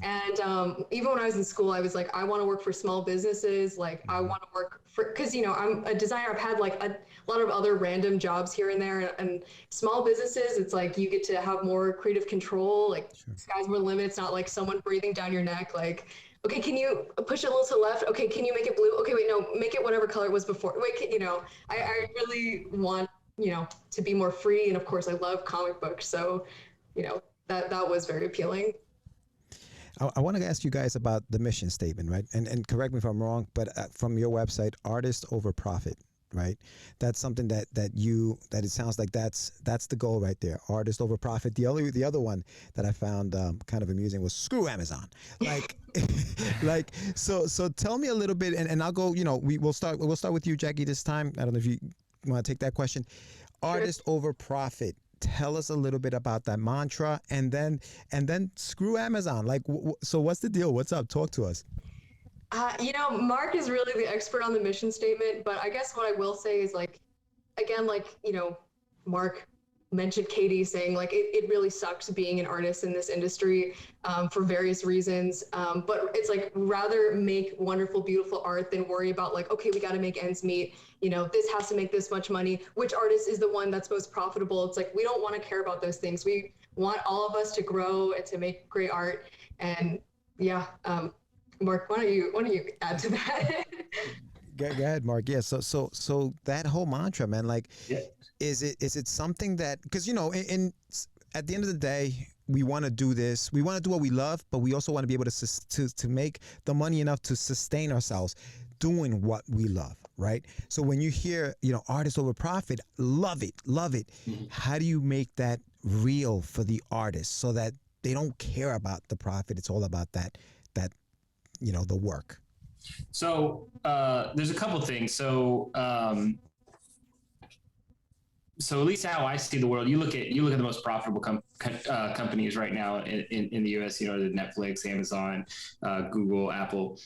And even when I was in school, I was like, I want to work for small businesses. Like, I want to work for, because, I'm a designer. I've had like a lot of other random jobs here and there. And small businesses, it's like you get to have more creative control. Like, sky's more the limit. It's not like someone breathing down your neck. Like, okay, can you push it a little to the left? Okay, can you make it blue? Okay, wait, no, make it whatever color it was before. Wait, I really want, to be more free. And of course, I love comic books. So, that was very appealing. I want to ask you guys about the mission statement, right? And correct me if I'm wrong, but from your website, artist over profit. right? That's something that it sounds like that's the goal right there. Artist over profit. The other one that I found kind of amusing was screw Amazon. Like like so tell me a little bit, and I'll go, we'll start with you, Jackie, this time. I don't know if you want to take that question. Artist over profit. Tell us a little bit about that mantra, and then screw Amazon. Like, so what's the deal? What's up? Talk to us. Mark is really the expert on the mission statement, but I guess what I will say is, like, again, like, Mark mentioned Katie saying, like, it really sucks being an artist in this industry for various reasons. But it's like, rather make wonderful, beautiful art than worry about, like, okay, we got to make ends meet. This has to make this much money. Which artist is the one that's most profitable? It's like, we don't want to care about those things. We want all of us to grow and to make great art. And yeah, Mark, why don't you add to that? Go ahead, Mark. Yeah. So that whole mantra, man, like, is it something that, because at the end of the day, we want to do this. We want to do what we love, but we also want to be able to make the money enough to sustain ourselves doing what we love, right? So when you hear, artist over profit, love it. Mm-hmm. How do you make that real for the artist so that they don't care about the profit? It's all about that the work. So there's a couple things. So at least how I see the world, you look at the most profitable companies right now in the US, the Netflix, Amazon, Google, Apple.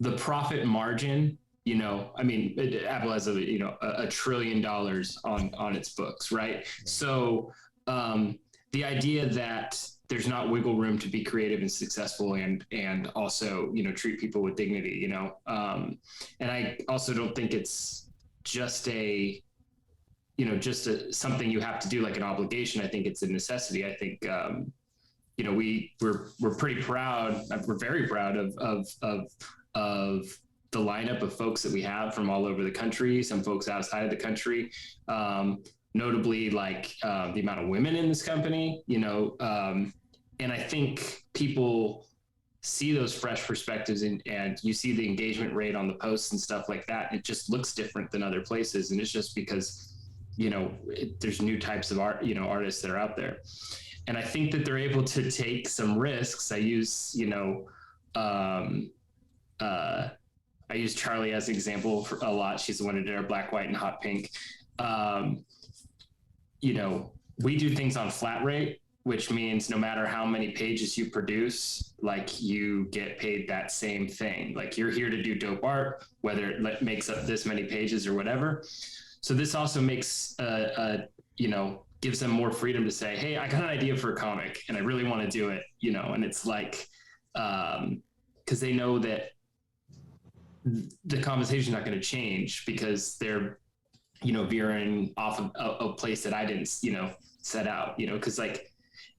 The profit margin, Apple has $1 trillion on its books, right? So the idea that there's not wiggle room to be creative and successful and also, treat people with dignity, and I also don't think it's just something you have to do, like an obligation. I think it's a necessity. I think, we're pretty proud. We're very proud of the lineup of folks that we have from all over the country, some folks outside of the country, notably like the amount of women in this company, and I think people see those fresh perspectives and you see the engagement rate on the posts and stuff like that. It just looks different than other places. And it's just because, there's new types of art, artists that are out there. And I think that they're able to take some risks. I use Charlie as an example a lot. She's the one who did our black, white, and hot pink. We do things on flat rate, which means no matter how many pages you produce, like, you get paid that same thing. Like, you're here to do dope art, whether it makes up this many pages or whatever. So this also makes, gives them more freedom to say, hey, I got an idea for a comic and I really want to do it, and it's like, because they know that the conversation is not going to change because they're, veering off of a place that I didn't, set out, because like,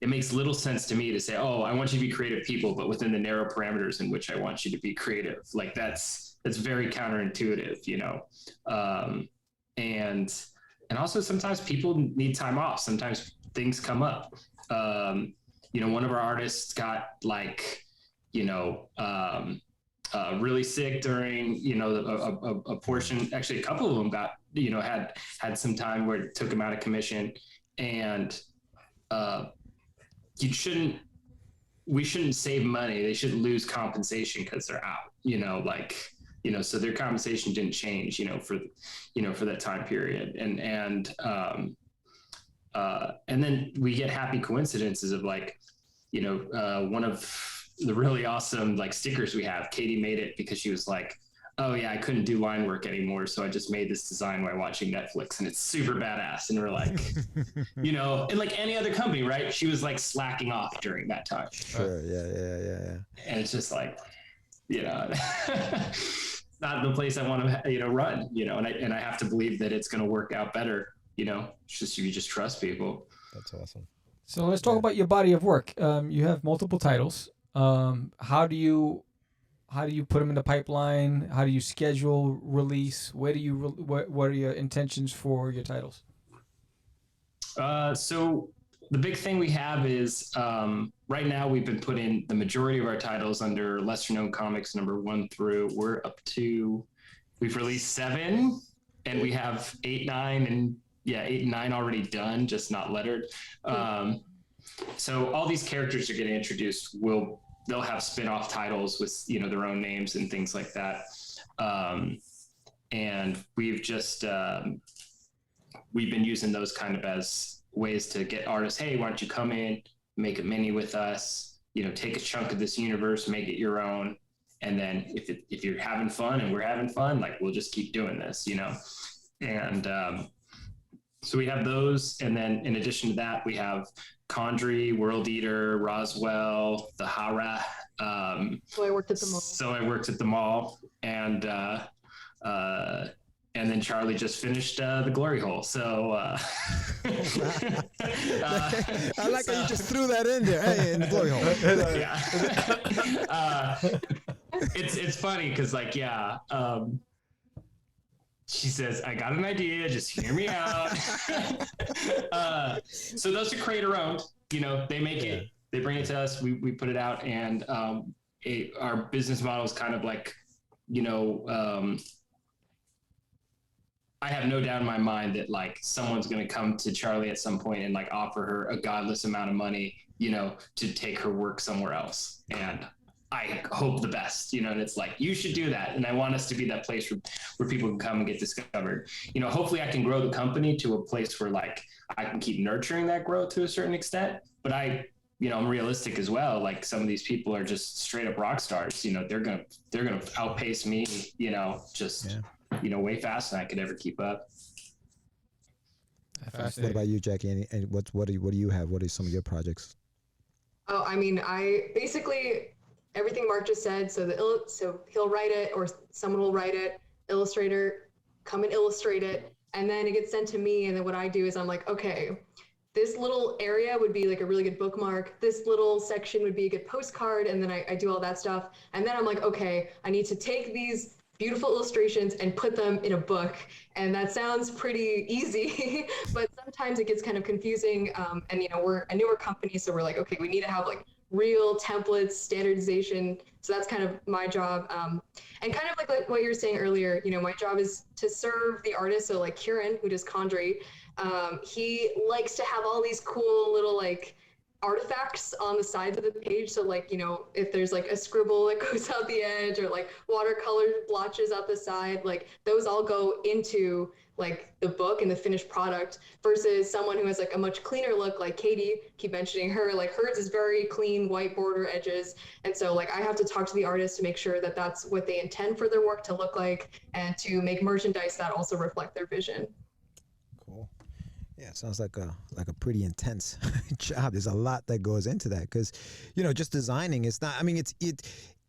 it makes little sense to me to say, oh, I want you to be creative people, but within the narrow parameters in which I want you to be creative. Like, that's very counterintuitive, and also sometimes people need time off. Sometimes things come up. One of our artists got like, really sick during, a portion, actually a couple of them got, had some time where it took them out of commission, and we shouldn't save money. They shouldn't lose compensation because they're out, so their compensation didn't change, for that time period. And then we get happy coincidences of like, one of the really awesome like stickers we have, Katie made it because she was like, oh yeah, I couldn't do line work anymore, so I just made this design while watching Netflix, and it's super badass. And we're like, and like any other company, right? She was like slacking off during that time. Sure. Yeah. And it's just like, it's not the place I want to, run, and I have to believe that it's going to work out better. It's just, you just trust people. That's awesome. So let's talk about your body of work. You have multiple titles. How do you put them in the pipeline? How do you schedule release? What are your intentions for your titles? So the big thing we have is right now we've been putting the majority of our titles under lesser known comics number 1 through, we're up to we've released 7, and we have 8, 9, and 8 and 9 already done, just not lettered. So all these characters are getting introduced. They'll have spin-off titles with, their own names and things like that. And we've just, we've been using those kind of as ways to get artists, hey, why don't you come in, make a mini with us, take a chunk of this universe, make it your own. And then if you're having fun and we're having fun, like, we'll just keep doing this, And so we have those. And then in addition to that, we have Condry, World Eater, Roswell, the Hara. So I worked at the mall. And then Charlie just finished the Glory Hole. So I like how you just threw that in there. Hey, in the Glory Hole. It's funny because she says, I got an idea, just hear me out. So those are creator owned, they make it, they bring it to us, we put it out, and our business model is kind of like, I have no doubt in my mind that someone's going to come to Charlie at some point and offer her a godless amount of money, to take her work somewhere else. And I hope the best, and it's you should do that. And I want us to be that place where people can come and get discovered. Hopefully I can grow the company to a place where I can keep nurturing that growth to a certain extent, but I'm realistic as well. Some of these people are just straight up rock stars, they're going to outpace me, way faster than I could ever keep up. What about you, Jackie? And what do you have? What are some of your projects? Oh, I mean, I basically everything Mark just said. So he'll write it, or someone will write it. Illustrator, come and illustrate it, and then it gets sent to me. And then what I do is I'm like, okay, this little area would be a really good bookmark. This little section would be a good postcard, and then I do all that stuff. And then I'm like, okay, I need to take these beautiful illustrations and put them in a book. And that sounds pretty easy, but sometimes it gets kind of confusing. And we're a newer company, so we're like, okay, we need to have real templates, standardization. So that's kind of my job. And kind of like what you were saying earlier, my job is to serve the artist. So Kieran, who does Condry, he likes to have all these cool little artifacts on the sides of the page. So if there's a scribble that goes out the edge, or watercolor blotches out the side, those all go into the book and the finished product, versus someone who has a much cleaner look, like Katie, keep mentioning her, hers is very clean, white border edges. And so I have to talk to the artist to make sure that that's what they intend for their work to look like, and to make merchandise that also reflect their vision. Cool. Yeah, it sounds like a pretty intense job. There's a lot that goes into that, because just designing, it's not, I mean,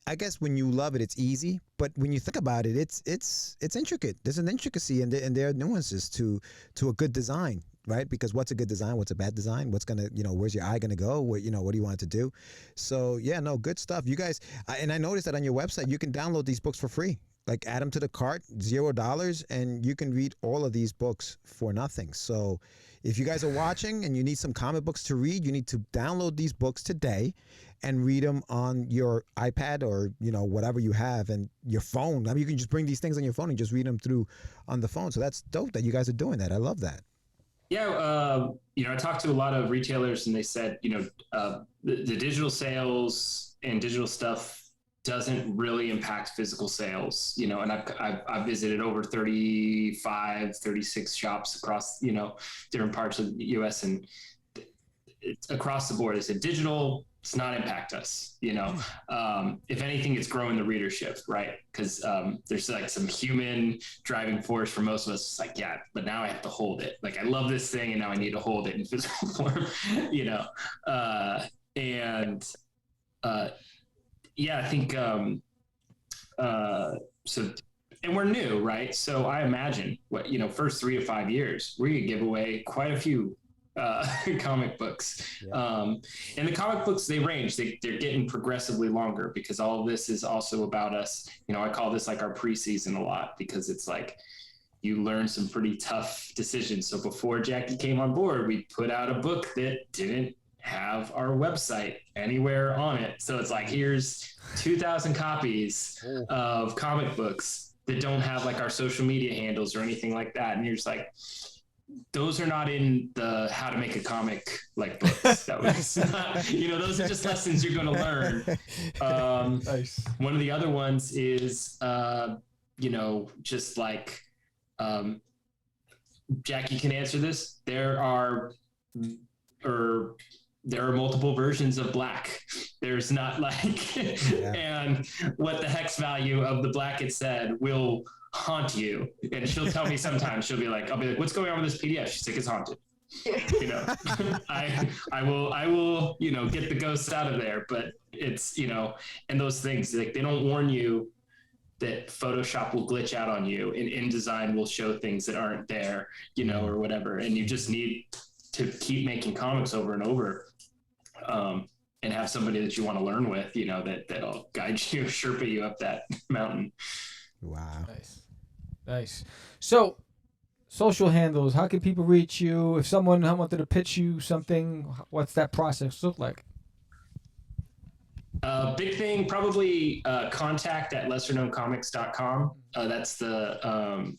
I guess when you love it, it's easy, but when you think about it, it's intricate. There's an intricacy, and there are nuances to a good design, right? Because what's a good design? What's a bad design? What's gonna, where's your eye gonna go? What do you want it to do? So yeah, no, good stuff. You guys, and I noticed that on your website, you can download these books for free. Add them to the cart, $0, and you can read all of these books for nothing. So if you guys are watching and you need some comic books to read, you need to download these books today and read them on your iPad, or whatever you have, and your phone. I mean, you can just bring these things on your phone and just read them through on the phone. So that's dope that you guys are doing that. I love that. Yeah, I talked to a lot of retailers, and they said, the digital sales and digital stuff doesn't really impact physical sales, and I've visited over 36 shops across, different parts of the US, and it's across the board. It's a digital, it's not impact us, if anything, it's growing the readership, right? Because there's some human driving force for most of us. It's yeah, but now I have to hold it. I love this thing, and now I need to hold it in physical form, yeah, I think, so, and we're new, right? So I imagine first 3 to 5 years, we're gonna give away quite a few comic books. Yeah. And the comic books, they range, they're getting progressively longer, because all of this is also about us. I call this our preseason a lot, because it's you learn some pretty tough decisions. So before Jackie came on board, we put out a book that didn't have our website anywhere on it. So it's here's 2,000 copies of comic books that don't have like our social media handles or anything like that. And you're just like, those are not in the how to make a comic like books. That was not, you know, those are just lessons you're going to learn. Nice. One of the other ones is, you know, just like, Jackie can answer this. There are multiple versions of black. There's not like, and what the hex value of the black it said will haunt you. And she'll tell me sometimes, she'll be like, I'll be like, what's going on with this PDF? She's like, it's haunted. You know, I will, you know, get the ghosts out of there, but it's, you know, and those things, like, they don't warn you that Photoshop will glitch out on you and InDesign will show things that aren't there, you know, or whatever. And you just need to keep making comics over and over, and have somebody that you want to learn with, you know, that'll guide you, Sherpa you up that mountain. Wow. Nice. So, social handles, how can people reach you? If someone wanted to pitch you something, what's that process look like? Big thing, probably contact@lesserknowncomics.com. That's the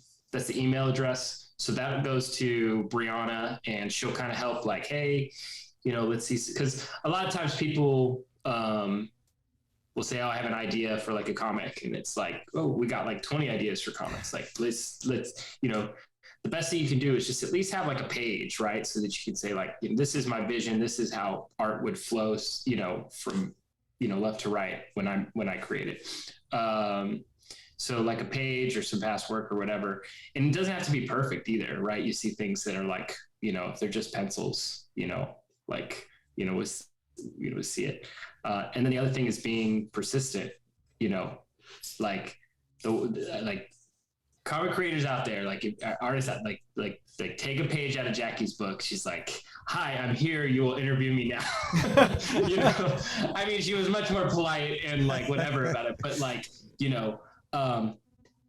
email address. So that goes to Brianna, and she'll kind of help, like, hey, you know, let's see, because a lot of times people will say, oh, I have an idea for like a comic, and it's like, oh, we got like 20 ideas for comics. Like, let's, you know, the best thing you can do is just at least have like a page, right? So that you can say, like, you know, this is my vision. This is how art would flow, you know, from, you know, left to right when I create it. So like a page or some past work or whatever. And it doesn't have to be perfect either, right? You see things that are like, you know, if they're just pencils, you know, like, you know, see it. And then the other thing is being persistent, you know, like comic creators out there, like artists that like take a page out of Jackie's book. She's like, hi, I'm here. You will interview me now. You know, I mean, she was much more polite and like whatever about it, but like, you know,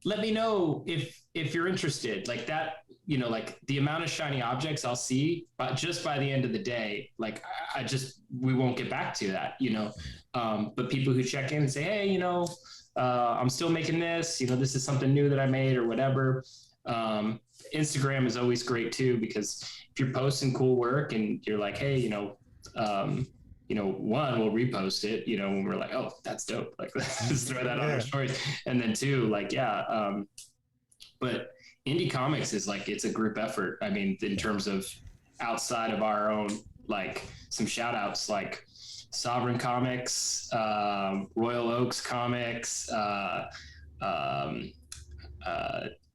let me know if you're interested, like that, you know, like the amount of shiny objects I'll see, but just by the end of the day, like we won't get back to that, you know. But people who check in and say, hey, you know, I'm still making this, you know, this is something new that I made or whatever. Instagram is always great too, because if you're posting cool work and you're like, hey, you know, one, we'll repost it, you know, when we're like, oh, that's dope. Like, let's just throw that on our stories. And then two, like, but indie comics is like, it's a group effort. I mean, in terms of outside of our own, like some shout outs, like Sovereign Comics, Royal Oaks Comics,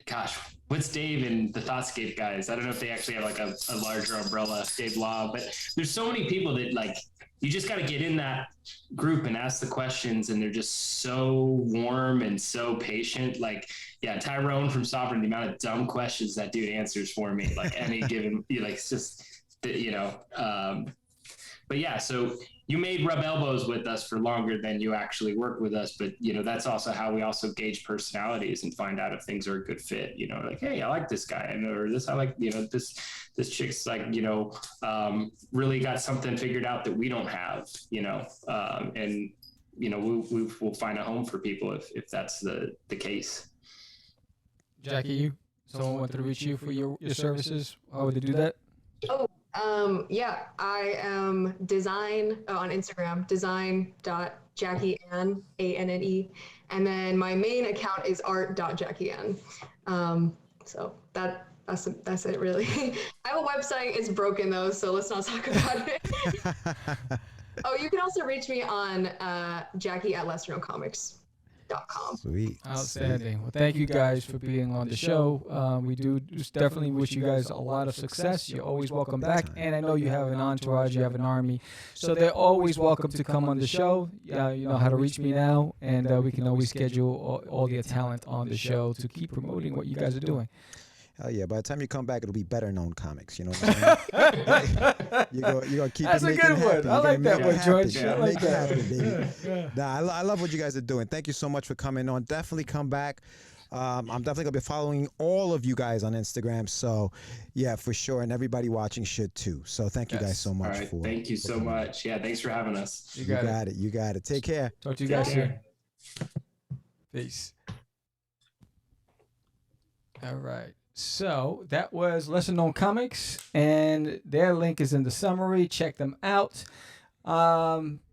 gosh, what's Dave and the Thoughtscape guys? I don't know if they actually have like a larger umbrella, Dave Law, but there's so many people that like, you just got to get in that group and ask the questions, and they're just so warm and so patient. Like, yeah, Tyrone from Sovereign, the amount of dumb questions that dude answers for me, like any given, like, it's just, you know, but yeah, so you may rub elbows with us for longer than you actually work with us, but you know, that's also how we also gauge personalities and find out if things are a good fit, you know, like, hey, I like this guy, or this, I like, you know, this chick's like, you know, really got something figured out that we don't have, you know, and you know, we'll find a home for people if that's the case. Jackie, someone wanted to reach you for your services, how would they do that? Yeah, I am design on Instagram, design.JackieAnne, ANNE. And then my main account is art.JackieAnne. So that's it really. I have a website, it's broken though, so let's not talk about it. Oh, you can also reach me on Jackie@lesserknowncomics.com. Sweet. Outstanding. Well, thank you guys for being on the show. We do just definitely wish you guys a lot of success. You're always welcome back. And I know you have an entourage, you have an army. So they're always welcome to come on the show. You know how to reach me now. And we can always schedule all your talent on the show to keep promoting what you guys are doing. Hell yeah! By the time you come back, it'll be better known comics. You know what I'm saying? You're gonna keep That's it making a good happy. one. I like that one, George. Yeah, I like make it that. happen, baby. Nah, I love what you guys are doing. Thank you so much for coming on. Definitely come back. I'm definitely gonna be following all of you guys on Instagram. So, yeah, for sure, and everybody watching should too. So, thank you guys so much All right, for. thank you so much. Yeah, thanks for having us. You got it. You got it. Take care. Talk to you guys soon. Peace. All right. So that was Lesser Known Comics, and their link is in the summary. Check them out.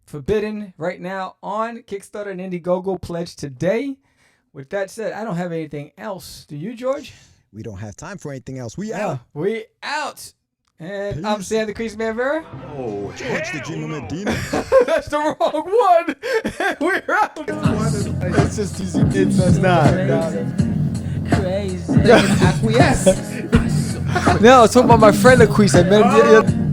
Forbidden right now on Kickstarter and Indiegogo. Pledge today. With that said, I don't have anything else. Do you, George? We don't have time for anything else. We out. We out. And Peace. I'm Sam the Crazy Man Vera. Oh, George the Jimmy Medina. That's the wrong one. We're out. It's just easy. It's not. Crazy. Acquiesce. No, I was talking about my friend Acquiesce. I met him.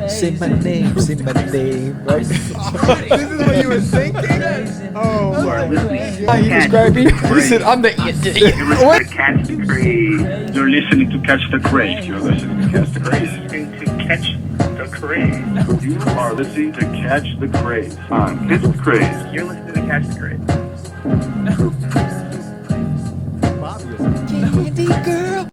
Say my name. Say my name. Right? This is what you were thinking? Oh, my God. He described me. He said, I'm the idiot. What? Catch the Craze. You're listening to Catch the Craze. You're listening to Catch the Craze. To Catch the Craze. You are listening to Catch the Craze. Catch the Craze. You're listening to Catch the Craze. Candy girl.